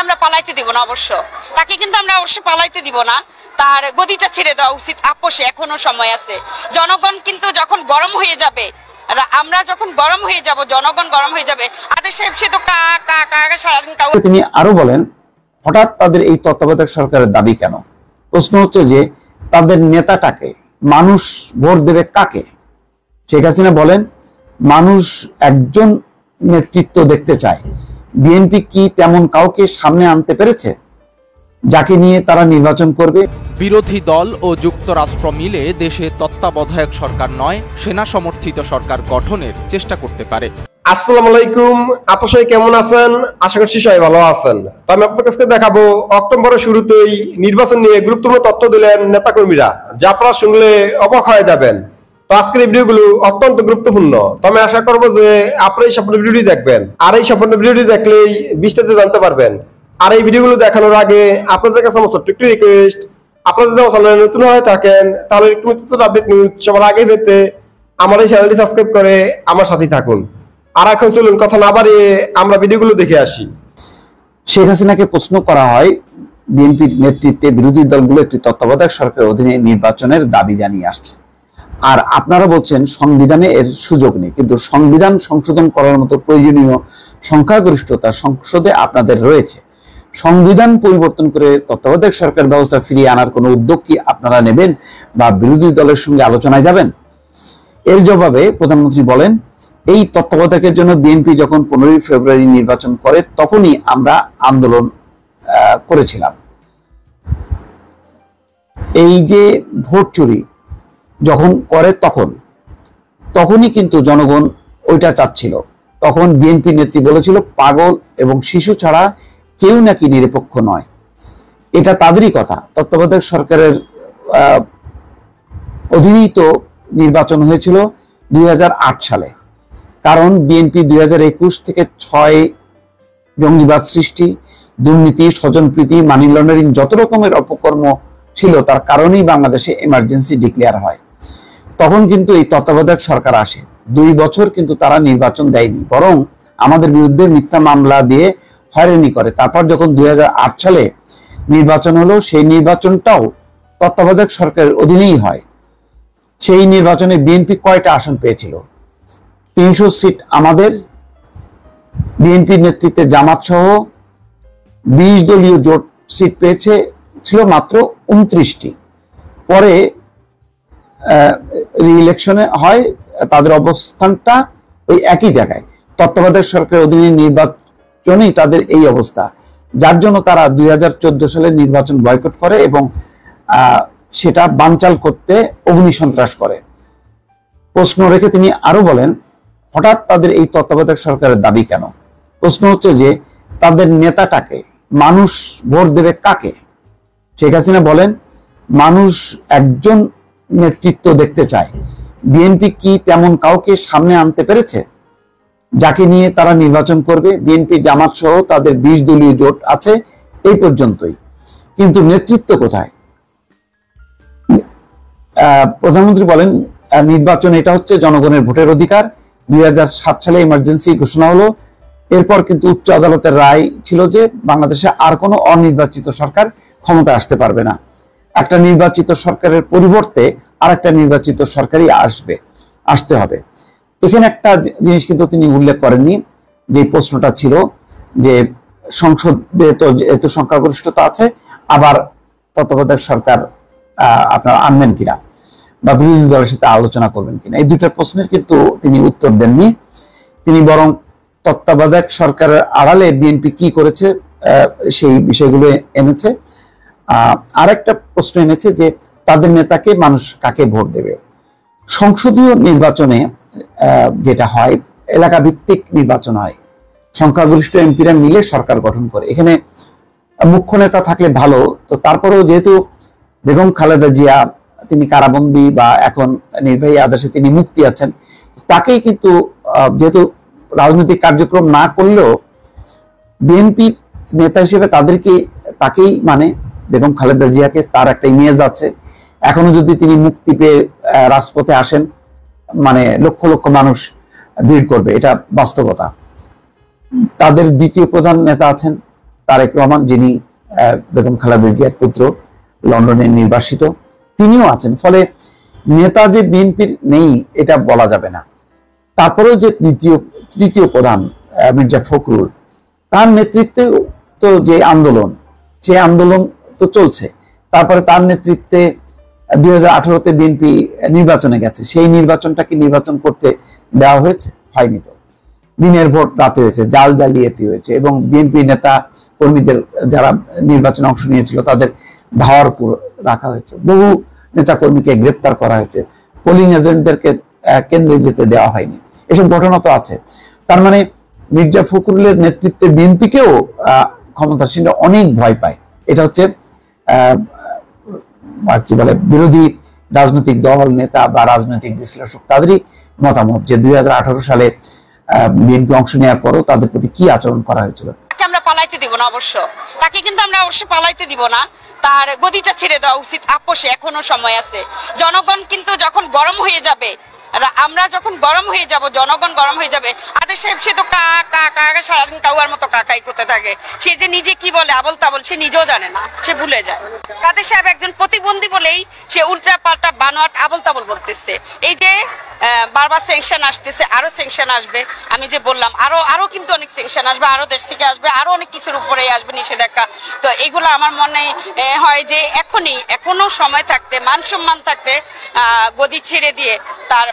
আমরা পালাইতে দিব না, তাকে কিন্তু আমরা অবশ্য পালাইতে দিব না। তার গদিটা ছেড়ে দেওয়া উচিত আপোষে, এখনো সময় আছে। জনগণ কিন্তু যখন গরম হয়ে যাবে, আমরা যখন গরম হয়ে যাব, জনগণ গরম হয়ে যাবে, আদেশ সাহেব সে তো কা কা কা সারাদিন। তিনি আরো বলেন, হঠাৎ তাদের এই তত্ত্বাবধায়ক সরকারের দাবি কেন? প্রশ্ন হচ্ছে যে তাদের নেতাটাকে, মানুষ ভোট দেবে কাকে? শেখ হাসিনা বলেন, মানুষ একজন নেতৃত্ব দেখতে চায়। বিএনপি কি তেমন কাউকে সামনে আনতে পেরেছে যাকে নিয়ে তারা নির্বাচন করবে? বিরোধী দল ও যুক্তরাষ্ট্র মিলে দেশে তত্ত্বাবধায়ক সরকার নয়, সেনা সমর্থিত সরকার গঠনের চেষ্টা করতে পারে। আসসালামু আলাইকুম, আপনারা কেমন আছেন? আশা করছি সবাই ভালো আছেন। তো আমি আপনাদের কাছে দেখাবো অক্টোবরের শুরুতেই নির্বাচন নিয়ে গুরুত্বপূর্ণ তথ্য দিলেন নেতাকর্মীরা, যা আপনারা শুনলে অবাক হয়ে যাবেন। তো আজকের এই ভিডিওগুলো অত্যন্ত গুরুত্বপূর্ণ। তো আমি আশা করবো যে আপনারা এই সম্পূর্ণ ভিডিওটি দেখবেন, আর এই সম্পূর্ণ ভিডিওটি দেখলেই বিস্তারিত জানতে পারবেন। আর এই ভিডিওগুলো দেখানোর আগে আপনাদের কাছে আমার ছোট্ট একটি রিকোয়েস্ট, আপনারা যদি আমার চ্যানেলে নতুন হয়ে থাকেন তাহলে একটু আপডেট নিউজ সবার আগে পেতে আমার এই চ্যানেলটি সাবস্ক্রাইব করে আমার সাথেই থাকুন। আর এখন চলুন কথা না বাড়িয়ে আমরা ভিডিওগুলো দেখে আসি। শেখ হাসিনাকে প্রশ্ন করা হয়, বিএনপির নেতৃত্বে বিরোধী দলগুলো একটি তত্ত্বাবধায়ক সরকারের অধীনে নির্বাচনের দাবি জানিয়ে আসছে, আর আপনারা বলছেন সংবিধানে এর সুযোগ নেই। কিন্তু সংবিধান সংশোধন করার মতো প্রয়োজনীয় সংখ্যাগরিষ্ঠতা সংসদে আপনাদের রয়েছে। সংবিধান পরিবর্তন করে তত্ত্বাবধায়ক সরকার ব্যবস্থা ফিরিয়ে আনার কোনো উদ্যোগ কি আপনারা নেবেন বা বিরোধী দলের সঙ্গে আলোচনায় যাবেন? এর জবাবে প্রধানমন্ত্রী বলেন, এই তত্ত্বাবধায়কের জন্য বিএনপি যখন 15 ফেব্রুয়ারি নির্বাচন করে তখনই আমরা আন্দোলন করেছিলাম। এই যে ভোট চুরি যখন করে তখনই কিন্তু জনগণ ওইটা চাচ্ছিল। তখন বিএনপি নেত্রী বলেছিল, পাগল এবং শিশু ছাড়া কেউ নাকি নিরপেক্ষ নয়। এটা তাদেরই কথা। তত্ত্বাবধায়ক সরকারের অধীনেই তো নির্বাচন হয়েছিল 2008 সালে। কারণ বিএনপি 2021 থেকে 6 জঙ্গিবাদ সৃষ্টি, দুর্নীতি, স্বজনপ্রীতি, মানি লন্ডারিং যত রকমের অপকর্ম ছিল তার কারণেই বাংলাদেশে এমার্জেন্সি ডিক্লেয়ার হয়। তখন কিন্তু এই তত্ত্বাবধায়ক সরকার আসে। 2 বছর কিন্তু তারা নির্বাচন দেয়নি, বরং আমাদের বিরুদ্ধে মিথ্যা মামলা দিয়ে হয়রানি করে। তারপর যখন 2008 সালে নির্বাচন হলো, সেই নির্বাচনটাও তত্ত্বাবধায়ক সরকারের অধীনেই হয়। সেই নির্বাচনে বিএনপি কয়টা আসন পেয়েছিল? 300 সিট আমাদের, বিএনপির নেতৃত্বে জামাত সহ 20 দলীয় জোট সিট পেয়েছে, ছিল মাত্র 29টি। পরে রি-ইলেকশনে হয়, তাদের অবস্থানটা ওই একই জায়গায়। তত্ত্বাবধায়ক সরকারের অধীনে নির্বাচনেই তাদের এই অবস্থা, যার জন্য তারা 2014 সালে নির্বাচন বয়কট করে এবং সেটা বানচাল করতে অগ্নিসন্ত্রাস করে। প্রশ্ন রেখে তিনি আরো বলেন, হঠাৎ তাদের এই তত্ত্বাবধায়ক সরকারের দাবি কেন? প্রশ্ন হচ্ছে যে তাদের নেতাটাকে, মানুষ ভোট দেবে কাকে? শেখ হাসিনা বলেন, মানুষ একজন নেতৃত্ব দেখতে চায়। বিএনপি কি তেমন কাউকে সামনে আনতে পেরেছে যাকে নিয়ে তারা নির্বাচন করবে? বিএনপি, জামাত সহ তাদের 20 দলীয় জোট আছে, এই পর্যন্তই। কিন্তু নেতৃত্ব কোথায়? প্রধানমন্ত্রী বলেন, নির্বাচন এটা হচ্ছে জনগণের ভোটের অধিকার। 2007 সালে ইমার্জেন্সি ঘোষণা হলো। এরপর কিন্তু উচ্চ আদালতের রায় ছিল যে বাংলাদেশে আর কোনো অনির্বাচিত সরকার ক্ষমতা আসতে পারবে না। একটা নির্বাচিত সরকারের পরিবর্তে আর একটা নির্বাচিত সরকারই আসতে হবে। এখানে একটা জিনিস কিন্তু তিনি উল্লেখ করেননি, যে প্রশ্নটা ছিল যে সংসদে তো এত সংখ্যাগরিষ্ঠতা আছে, আবার তত্ত্বাবধায়ক সরকার আপনারা আনবেন কিনা বা বিরোধী দলের সাথে আলোচনা করবেন কিনা। এই দুটো প্রশ্নের কিন্তু তিনি উত্তর দেননি। তিনি বরং তত্ত্বাবধায়ক সরকারের আড়ালে বিএনপি কি করেছে সেই বিষয়গুলো এনেছে। আরেকটা প্রশ্ন এনেছে যে তাদের নেতাকে মানুষ কাকে ভোট দেবে। সংসদীয় নির্বাচনে যেটা হয়, এলাকা ভিত্তিক নির্বাচন হয়, সংখ্যাগরিষ্ঠ এমপিরা মিলে সরকার গঠন করে। এখানে মুখ্য নেতা থাকলে ভালো, তো তারপরেও যেহেতু বেগম খালেদা জিয়া তিনি কারাবন্দী বা এখন নির্বাহী আদেশে তিনি মুক্তি আছেন, তাকেই কিন্তু যেহেতু রাজনৈতিক কার্যক্রম না করলেও বিএনপি নেতা হিসেবে তাকেই মানে বেগম খালেদা জিয়াকে, তার একটা ইমেজ আছে। এখনো যদি তিনি মুক্তি পেয়ে রাজপথে আসেন, মানে লক্ষ লক্ষ মানুষ ভিড় করবে, এটা বাস্তবতা। তাদের দ্বিতীয় প্রধান নেতা আছেন, তারেক রহমান, যিনি বেগম খালেদা জিয়ার পুত্র, লন্ডনে নির্বাসিত, তিনিও আছেন। ফলে নেতা যে বিএনপির নেই এটা বলা যাবে না। তারপরেও যে তৃতীয় প্রধান মির্জা ফখরুল, তার নেতৃত্বে তো যে আন্দোলন, সে আন্দোলন তো চলছে। তারপরে তার নেতৃত্বে 2018-তে বিএনপি নির্বাচনে গেছে, সেই নির্বাচনটাকে নির্বাচন করতে দেওয়া হয়েছে? হয়নি তো। দিনের ভোট রাতে হয়েছে, জাল জালিয়াতি হয়েছে, এবং বিএনপি নেতা কর্মীদের যারা নির্বাচনে অংশ নিয়েছিল তাদের ধাওয়ার রাখা হয়েছে, বহু নেতা কর্মীকে গ্রেপ্তার করা হয়েছে, পোলিং এজেন্টদেরকে কেন্দ্রে যেতে দেওয়া হয়নি। এসব ঘটনা তো আছে। তার মানে মির্জা ফখরুলের নেতৃত্বে বিএনপিকেও ক্ষমতাসীনরা অনেক ভয় পায়। এটা হচ্ছে কি বলে, বিরোধী রাজনৈতিক দল, নেতা বা রাজনৈতিক বিশ্লেষক তাদেরই মতামত যে 2018 সালে বিএনপি অংশ নেওয়ার পরও তাদের প্রতি কি আচরণ করা হয়েছিল। আমরা পালাইতে দিব না, তাকে কিন্তু আমরা অবশ্যই পালাইতে দিব না। তার গদিটা ছেড়ে দেওয়া উচিত আপোষে, এখনো সময় আছে। জনগণ কিন্তু যখন গরম হয়ে যাবে, আমরা যখন গরম হয়ে যাব, জনগণ গরম হয়ে যাবে, আদেশ সাহেব সে তো কা কা কা সারাদিন কাউয়ার মতো কাকাই করতে থাকে। সে যে নিজে কি বলে আবল তাবল সে নিজেও জানে না, সে ভুলে যায়। কাদের সাহেব একজন প্রতিবন্ধী বলেই সে উল্টা পাল্টা বানোয়াট আবল তাবল বলতেছে। এই যে বারবার স্যাংশন আসতেছে, আরো স্যাংশন আসবে, আমি যে বললাম আরো কিন্তু অনেক স্যাংশন আসবে, আরো দেশ থেকে আসবে, আরো অনেক কিছুর উপরে আসবে নিষেধাজ্ঞা। তো এগুলো আমার মনে হয় যে এখনো সময় থাকতে, মান সম্মান থাকতে গদি ছেড়ে দিয়ে তার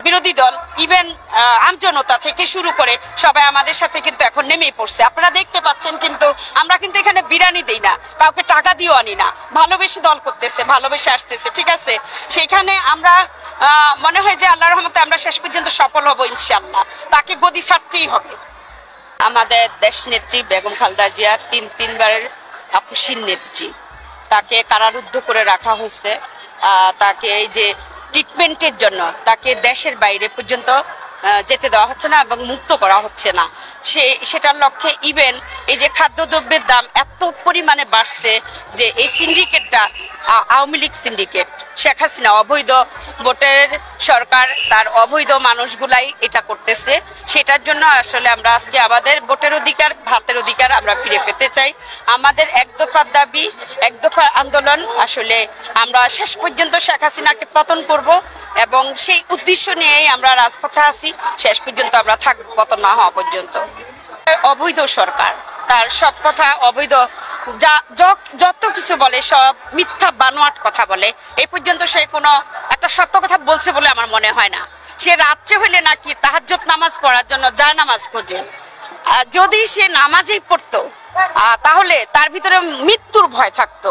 বিরোধী দল, ইভেন আমজনতা থেকে শুরু করে সবাই আমাদের সাথে কিন্তু এখন নেমে পড়ছে। আপনারা দেখতে পাচ্ছেন, কিন্তু আমরা কিন্তু এখানে বিরানি দেই না, কাউকে টাকা দিয়েও আনি না, ভালোবেসে দল করতেছে, ভালোবেসে আসতেছে, ঠিক আছে। সেখানে আমরা মনে হয় যে আল্লাহর রহমতে আমরা শেষ পর্যন্ত সফল হব ইনশাআল্লাহ। তাকে গদি ছাড়তেই হবে। আমাদের দেশ নেত্রী বেগম খালেদা জিয়া তিনবারের আপসীন নেত্রী, তাকে কারারুদ্ধ করে রাখা হয়েছে। তাকে এই যে ট্রিটমেন্টের জন্য তাকে দেশের বাইরে পর্যন্ত যেতে দেওয়া হচ্ছে না এবং মুক্ত করা হচ্ছে না। সেটার লক্ষ্যে ইভেন এই যে খাদ্যদ্রব্যের দাম এত পরিমাণে বাড়ছে যে এই সিন্ডিকেটটা আওয়ামী লীগ সিন্ডিকেট, শেখ হাসিনা অবৈধ ভোটের সরকার, তার অবৈধ মানুষগুলাই এটা করতেছে। সেটার জন্য আসলে আমরা আজকে আমাদের ভোটের অধিকার, ভাতের অধিকার আমরা ফিরে পেতে চাই। আমাদের এক দফার দাবি, এক দফার আন্দোলন, আসলে আমরা শেষ পর্যন্ত শেখ হাসিনাকে পতন করব এবং সেই উদ্দেশ্য নিয়েই আমরা রাজপথে আছি। শেষ পর্যন্ত আমরা থাকবো, পতন না হওয়া পর্যন্ত। অবৈধ সরকার, তার সব কথা অবৈধ, যত কিছু বলে সব মিথ্যা বানোয়াট কথা বলে। এই পর্যন্ত সে কোনো একটা সত্য কথা বলছে বলে আমার মনে হয় না। সে রাত্রে হইলে নাকি তাহাজ্জুদ নামাজ পড়ার জন্য যায় নামাজ খোঁজে। যদি সে নামাজই পড়তো তাহলে তার ভিতরে মৃত্যুর ভয় থাকতো।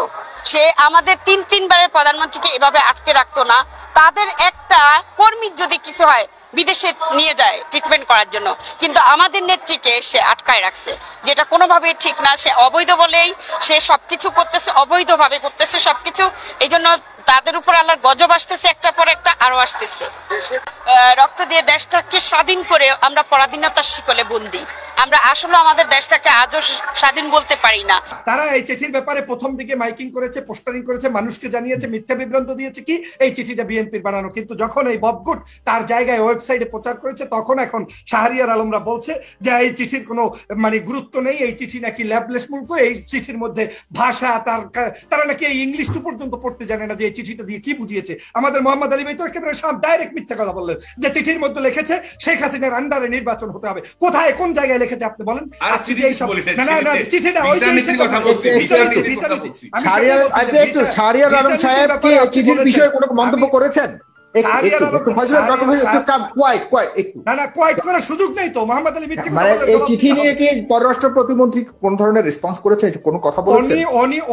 সে আমাদের তিনবারের প্রধানমন্ত্রীকে এভাবে আটকে রাখতো না। তাদের একটা কর্মীর যদি কিছু হয় বিদেশে নিয়ে যায় ট্রিটমেন্ট করার জন্য, কিন্তু আমাদের নেত্রীকে সে আটকায় রাখছে, যেটা কোনোভাবেই ঠিক না। সে অবৈধ বলেই সে সবকিছু করতেছে, অবৈধভাবে করতেছে সবকিছু। এই জন্য তাদের উপর আল্লাহর গজব আসতেছে, একটার পর একটা আরো আসতেছে। রক্ত দিয়ে দেশটাকে স্বাধীন করে আমরা পরাধীনতার শিকলে বন্দী। আমরা আসলে আমাদের দেশটাকে আজও স্বাধীন বলতে পারি না। তারা এই চিঠির ব্যাপারে প্রথম দিকে মাইকিং করেছে, পোস্টারিং করেছে, মানুষকে জানিয়েছে, মিথ্যা বিভ্রান্ত দিয়েছে কি এই চিঠিটা বিএনপির বানানো। কিন্তু যখন এই ববগুট তার জায়গায় ওয়েবসাইটে প্রচার করেছে, তখন এখন শাহরিয়ার আলমরা বলছে যে এই চিঠির কোনো গুরুত্ব নেই, এই চিঠি নাকি ল্যাবলেস মুল্ক, এই চিঠির মধ্যে ভাষা তারা নাকি এই ইংলিশটু পর্যন্ত পড়তে জানে না যে এই চিঠিটা দিয়ে কি বুঝিয়েছে। আমাদের মোহাম্মদ আলী ভাই তো একেবারে ডাইরেক্ট মিথ্যা কথা বললেন যে চিঠির মধ্যে লিখেছে শেখ হাসিনার আন্ডারে নির্বাচন হতে হবে। কোথায়, কোন জায়গায় লিখেছে আপনি বলেন? শাহরিয়ার আলম সাহেব কি চিঠির বিষয়ে কোনো মন্তব্য করেছেন? পররাষ্ট্র প্রতিমন্ত্রী কোন ধরনের রেসপন্স করেছে, কোনো কথা বলেছেন?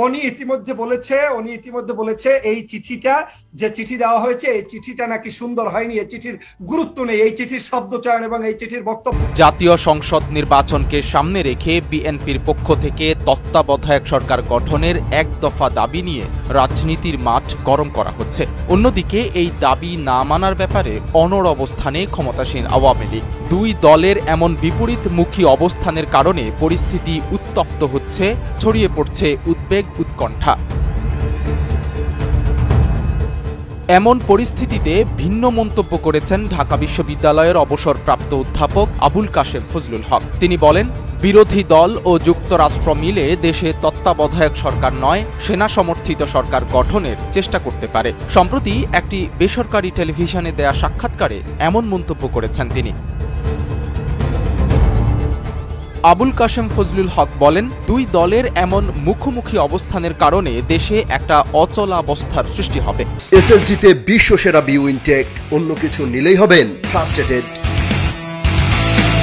উনি ইতিমধ্যে বলেছে এই চিঠিটা, যে চিঠি দেওয়া হয়েছে এই চিঠিটা নাকি সুন্দর হয়নি, এই চিঠির গুরুত্ব নেই, এই চিঠির শব্দ চয়ন এবং এই চিঠির বক্তব্য। জাতীয় সংসদ নির্বাচনকে সামনে রেখে বিএনপির পক্ষ থেকে তত্ত্বাবধায়ক সরকার গঠনের এক দফা দাবি নিয়ে রাজনীতির মাঠ গরম করা হচ্ছে। অন্যদিকে এই দাবি না মানার ব্যাপারে অনড় অবস্থানে ক্ষমতাসীন আওয়ামী লীগ। দুই দলের এমন বিপরীতমুখী অবস্থানের কারণে পরিস্থিতি উত্তপ্ত হচ্ছে, ছড়িয়ে পড়ছে উদ্বেগ, উৎকণ্ঠা। এমন পরিস্থিতিতে ভিন্ন মন্তব্য করেছেন ঢাকা বিশ্ববিদ্যালয়ের অবসরপ্রাপ্ত অধ্যাপক আবুল কাশেম ফজলুল হক। তিনি বলেন, বিরোধী দল ও যুক্তরাষ্ট্র মিলে দেশে তত্ত্বাবধায়ক সরকার নয়, সেনা সমর্থিত সরকার গঠনের চেষ্টা করতে পারে। সম্প্রতি একটি বেসরকারি টেলিভিশনে দেয়া সাক্ষাৎকারে এমন মন্তব্য করেছেন তিনি। আবুল কাশেম ফজলুল হক বলেন, দুই দলের এমন মুখোমুখি অবস্থানের কারণে দেশে একটা অচলাবস্থার সৃষ্টি হবে। এসএসডিতে বিশ্বসেরা বিউইনটেক, অন্য কিছু নিলেই হবেন ফ্রাস্ট্রেটেড।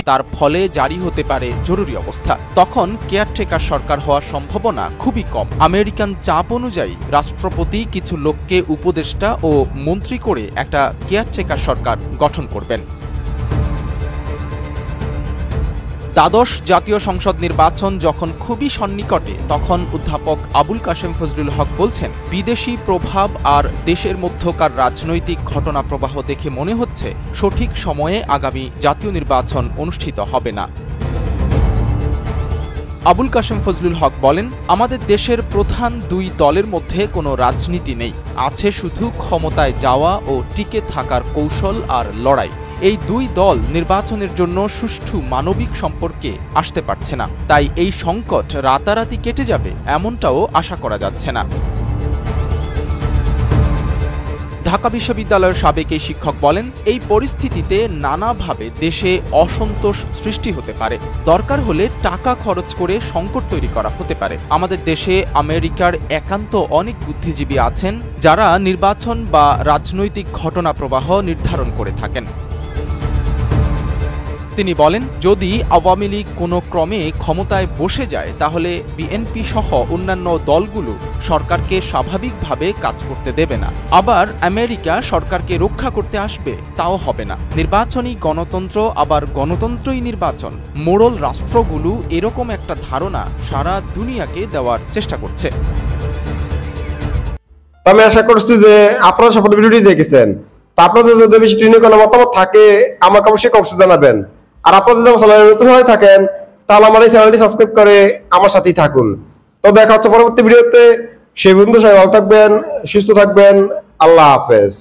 তার ফলে জারি হতে পারে জরুরি অবস্থা। তখন কেয়ারটেকার সরকার হওয়ার সম্ভাবনা খুবই কম। আমেরিকান চাপ অনুযায়ী রাষ্ট্রপতি কিছু লোককে উপদেষ্টা ও মন্ত্রী করে একটা কেয়ারটেকার সরকার গঠন করবেন। দ্বাদশ জাতীয় সংসদ নির্বাচন যখন খুবই সন্নিকটে, তখন অধ্যাপক আবুল কাশেম ফজলুল হক বলছেন, বিদেশি প্রভাব আর দেশের মধ্যকার রাজনৈতিক ঘটনা প্রবাহ দেখে মনে হচ্ছে সঠিক সময়ে আগামী জাতীয় নির্বাচন অনুষ্ঠিত হবে না। আবুল কাশেম ফজলুল হক বলেন, আমাদের দেশের প্রধান দুই দলের মধ্যে কোনো রাজনীতি নেই, আছে শুধু ক্ষমতায় যাওয়া ও টিকে থাকার কৌশল আর লড়াই। এই দুই দল নির্বাচনের জন্য সুষ্ঠু মানবিক সম্পর্কে আসতে পারছে না, তাই এই সংকট রাতারাতি কেটে যাবে এমনটাও আশা করা যাচ্ছে না। ঢাকা বিশ্ববিদ্যালয়ের সাবেক এই শিক্ষক বলেন, এই পরিস্থিতিতে নানাভাবে দেশে অসন্তোষ সৃষ্টি হতে পারে। দরকার হলে টাকা খরচ করে সংকট তৈরি করা হতে পারে। আমাদের দেশে আমেরিকার একান্ত অনেক বুদ্ধিজীবী আছেন যারা নির্বাচন বা রাজনৈতিক ঘটনা প্রবাহ নির্ধারণ করে থাকেন। তিনি বলেন, যদি আওয়ামী লীগ কোনো ক্রমে ক্ষমতায় বসে যায় তাহলে বিএনপি সহ অন্যান্য দলগুলো সরকারকে স্বাভাবিকভাবে কাজ করতে দেবে না। আবার আমেরিকা সরকারকে রক্ষা করতে আসবে, তাও হবে না। নির্বাচনই গণতন্ত্র, আবার গণতন্ত্রই নির্বাচন। মোড়ল রাষ্ট্রগুলো এরকম একটা ধারণা সারা দুনিয়াকে দেওয়ার চেষ্টা করছে। আমি আশা করছি যে আপনারা সফল ভিডিওটি দেখেছেন। তো আপনাদের যদি বেশি ট্রেনিং কোনো মতামত থাকে আমাকে অবশ্যই কমেন্টে জানাবেন। আর আপনারা যদি আমার চ্যানেলে নতুন হয়ে থাকেন তাহলে আমার এই চ্যানেলটি সাবস্ক্রাইব করে আমার সাথেই থাকুন। তো দেখা হচ্ছে পরবর্তী ভিডিওতে। সেই পর্যন্ত সবাই ভালো থাকবেন, সুস্থ থাকবেন। আল্লাহ হাফেজ।